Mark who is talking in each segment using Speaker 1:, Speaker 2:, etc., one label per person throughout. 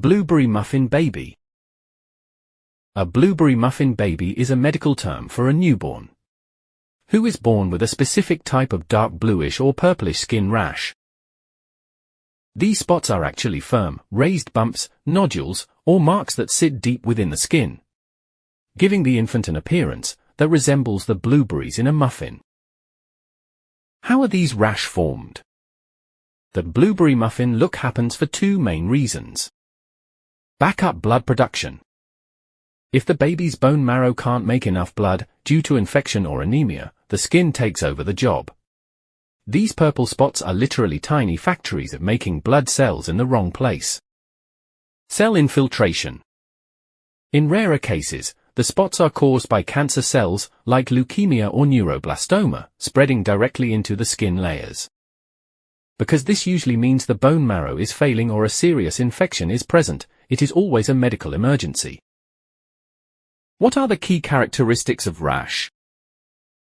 Speaker 1: Blueberry muffin baby. A blueberry muffin baby is a medical term for a newborn who is born with a specific type of dark bluish or purplish skin rash. These spots are actually firm, raised bumps, nodules, or marks that sit deep within the skin, giving the infant an appearance that resembles the blueberries in a muffin. How are these rash formed? The blueberry muffin look happens for two main reasons. Backup blood production. If the baby's bone marrow can't make enough blood, due to infection or anemia, the skin takes over the job. These purple spots are literally tiny factories of making blood cells in the wrong place. Cell infiltration. In rarer cases, the spots are caused by cancer cells, like leukemia or neuroblastoma, spreading directly into the skin layers. Because this usually means the bone marrow is failing or a serious infection is present, it is always a medical emergency. What are the key characteristics of rash?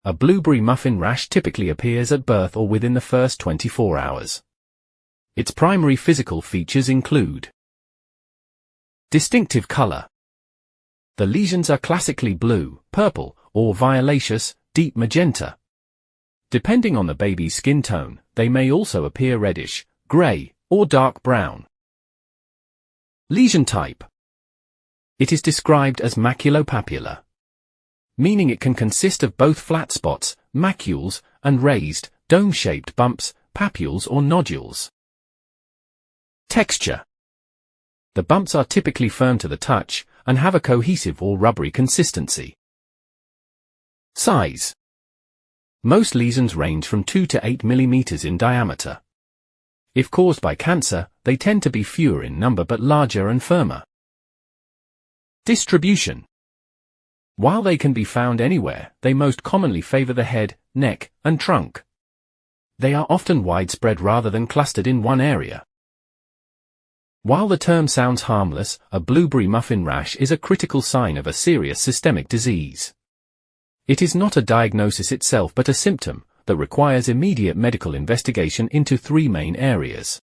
Speaker 1: A blueberry muffin rash typically appears at birth or within the first 24 hours. Its primary physical features include distinctive color. The lesions are classically blue, purple, or violaceous, deep magenta. Depending on the baby's skin tone, they may also appear reddish, gray, or dark brown. Lesion type. It is described as maculopapular, meaning it can consist of both flat spots, macules, and raised, dome-shaped bumps, papules or nodules. Texture. The bumps are typically firm to the touch, and have a cohesive or rubbery consistency. Size. Most lesions range from 2 to 8 mm in diameter. If caused by cancer, they tend to be fewer in number but larger and firmer. Distribution. While they can be found anywhere, they most commonly favor the head, neck, and trunk. They are often widespread rather than clustered in one area. While the term sounds harmless, a blueberry muffin rash is a critical sign of a serious systemic disease. It is not a diagnosis itself but a symptom that requires immediate medical investigation into three main areas: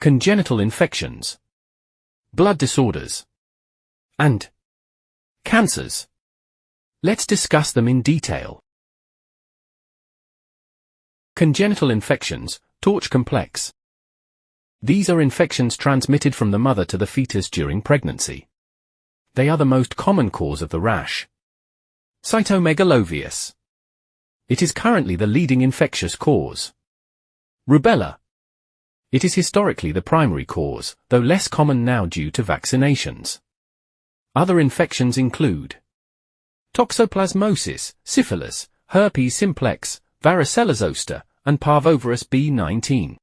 Speaker 1: congenital infections, blood disorders, and cancers. Let's discuss them in detail. Congenital infections, torch complex. These are infections transmitted from the mother to the fetus during pregnancy. They are the most common cause of the rash. Cytomegalovirus. It is currently the leading infectious cause. Rubella. It is historically the primary cause, though less common now due to vaccinations. Other infections include toxoplasmosis, syphilis, herpes simplex, varicella zoster, and parvovirus B19.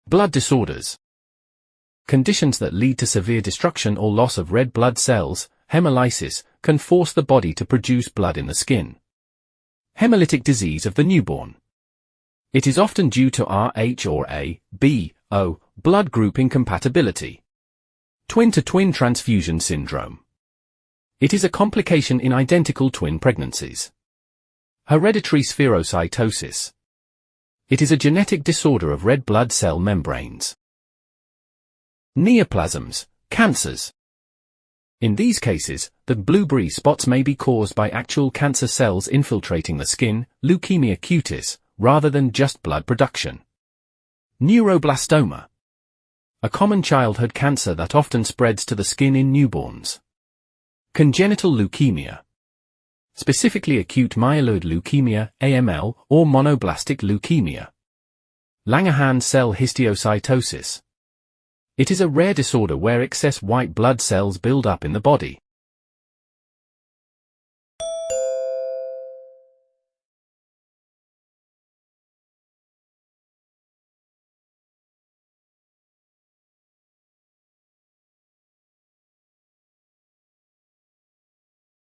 Speaker 1: Blood disorders. Conditions that lead to severe destruction or loss of red blood cells, hemolysis, can force the body to produce blood in the skin. Hemolytic disease of the newborn. It is often due to Rh or A, B, O, blood group incompatibility. Twin-to-twin transfusion syndrome. It is a complication in identical twin pregnancies. Hereditary spherocytosis. It is a genetic disorder of red blood cell membranes. Neoplasms, cancers. In these cases, the blueberry spots may be caused by actual cancer cells infiltrating the skin, leukemia cutis, rather than just blood production. Neuroblastoma. A common childhood cancer that often spreads to the skin in newborns. Congenital leukemia. Specifically acute myeloid leukemia, AML, or monoblastic leukemia. Langerhans cell histiocytosis. It is a rare disorder where excess white blood cells build up in the body.